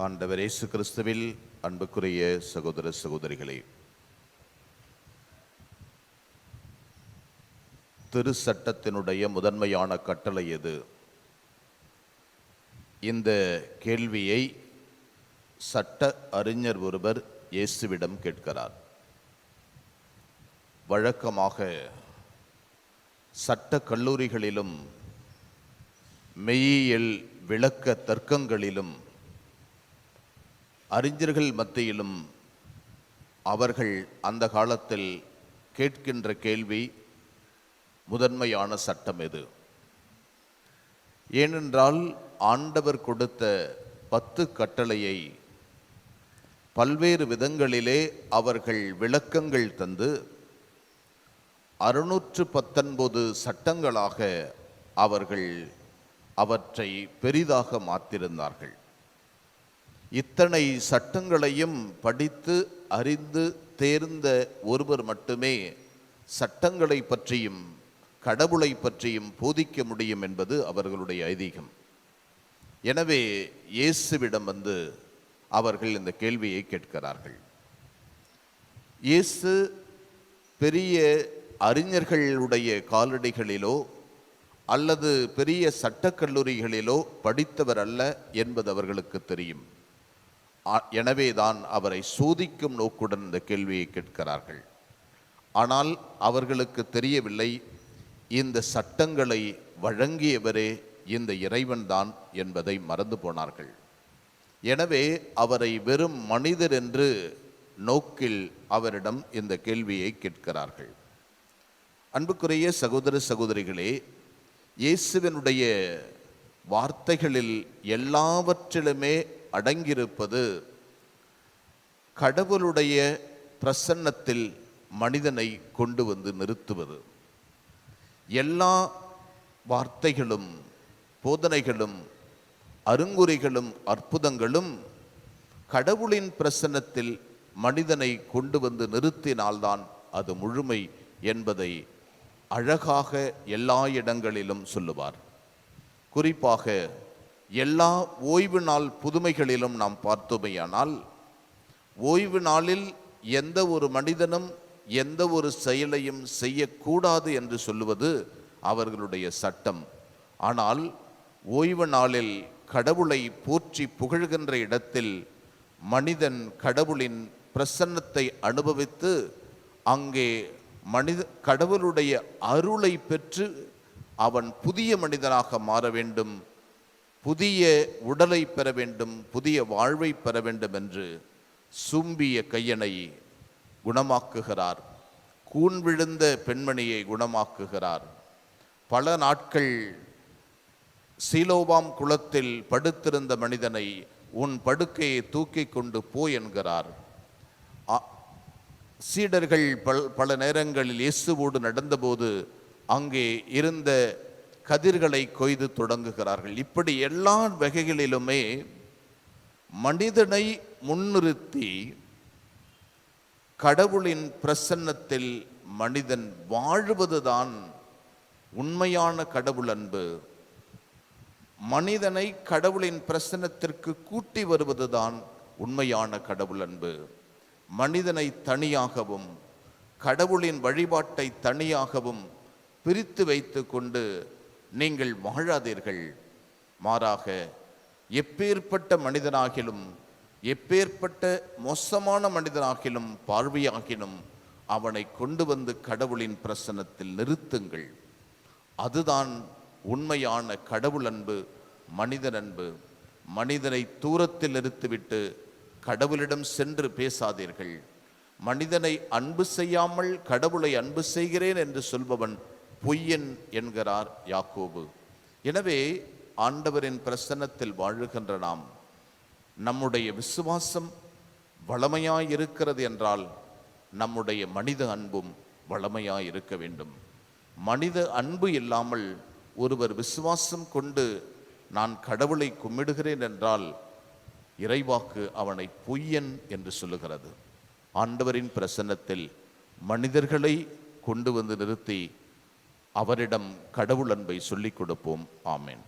ஆண்டவர் இயேசு கிறிஸ்துவில் அன்புக்குரிய சகோதர சகோதரிகளே, திருச்சட்டத்தினுடைய முதன்மையான கட்டளை எது? இந்த கேள்வியை சட்ட அறிஞர் ஒருவர் இயேசுவிடம் கேட்கிறார். வழக்கமாக சட்ட கல்லூரிகளிலும் மெய்யியல் விளக்க தர்க்கங்களிலும் அறிஞர்கள் மத்தியிலும் அவர்கள் அந்த காலத்தில் கேட்கின்ற கேள்வி முதன்மையான சட்டம் எது? ஏனென்றால் ஆண்டவர் கொடுத்த 10 கட்டளையை பல்வேறு விதங்களிலே அவர்கள் விளக்கங்கள் தந்து 619 சட்டங்களாக அவர்கள் அவற்றை பெரிதாக மாற்றியிருந்தார்கள். இத்தனை சட்டங்களையும் படித்து அறிந்து தேர்ந்த ஒருவர் மட்டுமே சட்டங்களை பற்றியும் கடவுளை பற்றியும் போதிக்க முடியும் என்பது அவர்களுடைய ஐதீகம். எனவே இயேசுவிடம் வந்து அவர்கள் இந்த கேள்வியை கேட்கிறார்கள். இயேசு பெரிய அறிஞர்களுடைய காலடிகளிலோ அல்லது பெரிய சட்டக்கல்லூரிகளிலோ படித்தவர் அல்ல என்பது அவர்களுக்கு தெரியும். எனவேதான் அவரை சோதிக்கும் நோக்குடன் இந்த கேள்வியை கேட்கிறார்கள். ஆனால் அவர்களுக்கு தெரியவில்லை, இந்த சட்டங்களை வழங்கியவரே இந்த இறைவன்தான் என்பதை மறந்து போனார்கள். எனவே அவரை வெறும் மனிதர் என்று நோக்கில் அவரிடம் இந்த கேள்வியை கேட்கிறார்கள். அன்புக்குரிய சகோதர சகோதரிகளே, இயேசுவினுடைய வார்த்தைகளில் எல்லாவற்றிலுமே அடங்கியிருப்பது கடவுளுடைய பிரசன்னத்தில் மனிதனை கொண்டு வந்து நிறுத்துவது. எல்லா வார்த்தைகளும் போதனைகளும் அருங்குறிகளும் அற்புதங்களும் கடவுளின் பிரசன்னத்தில் மனிதனை கொண்டு வந்து நிறுத்தினால்தான் அது முழுமை என்பதை அழகாக எல்லா இடங்களிலும் சொல்லுவார். குறிப்பாக எல்லா ஓய்வு நாள் புதுமைகளிலும் நாம் பார்த்தோமேயானால், ஓய்வு நாளில் எந்த ஒரு மனிதனும் எந்த ஒரு செயலையும் செய்யக்கூடாது என்று சொல்லுவது அவர்களுடைய சட்டம். ஆனால் ஓய்வு நாளில் கடவுளை போற்றி புகழ்கின்ற இடத்தில் மனிதன் கடவுளின் பிரசன்னத்தை அனுபவித்து அங்கே கடவுளுடைய அருளை பெற்று அவன் புதிய மனிதனாக மாற வேண்டும், புதிய உடலை பெற வேண்டும், புதிய வாழ்வை பெற வேண்டும் என்று சூம்பிய கையனை குணமாக்குகிறார். கூன் விழுந்த பெண்மணியை குணமாக்குகிறார். பல நாட்கள் சீலோவாம் குளத்தில் படுத்திருந்த மனிதனை உன் படுக்கையை தூக்கி கொண்டு போ என்கிறார். சீடர்கள் பல நேரங்களில் இயேசுவோடு நடந்தபோது அங்கே இருந்த கதிர்களை கொய்து தொடங்குகிறார்கள். இப்படி எல்லா வகைகளிலுமே மனிதனை முன்னிறுத்தி கடவுளின் பிரசன்னத்தில் மனிதன் வாழ்வதுதான் உண்மையான கடவுள் அன்பு. மனிதனை கடவுளின் பிரசன்னத்திற்கு கூட்டி வருவதுதான் உண்மையான கடவுள் அன்பு. மனிதனை தனியாகவும் கடவுளின் வழிபாட்டை தனியாகவும் பிரித்து வைத்து கொண்டு நீங்கள் வாழாதீர்கள். மாறாக எப்பேற்பட்ட மனிதனாகிலும் எப்பேற்பட்ட மோசமான மனிதனாகிலும் பார்வையாகிலும் அவனை கொண்டு வந்து கடவுளின் பிரசன்னத்தில் நிறுத்துங்கள். அதுதான் உண்மையான கடவுள் அன்பு, மனிதன் அன்பு. மனிதனை தூரத்தில் நிறுத்திவிட்டு கடவுளிடம் சென்று பேசாதீர்கள். மனிதனை அன்பு செய்யாமல் கடவுளை அன்பு செய்கிறேன் என்று சொல்பவன் பொய்யன் என்கிறார் யாக்கோபு. எனவே ஆண்டவரின் பிரசன்னத்தில் வாழுகின்ற நாம், நம்முடைய விசுவாசம் வளமையாய் இருக்கிறது என்றால் நம்முடைய மனித அன்பும் வளமையாய் இருக்க வேண்டும். மனித அன்பு இல்லாமல் ஒருவர் விசுவாசம் கொண்டு நான் கடவுளை கும்பிடுகிறேன் என்றால் இறைவாக்கு அவனை பொய்யன் என்று சொல்லுகிறது. ஆண்டவரின் பிரசன்னத்தில் மனிதர்களை கொண்டு வந்து நிறுத்தி அவரிடம் கடவுள் அன்பை சொல்லிக் கொடுப்போம். ஆமென்.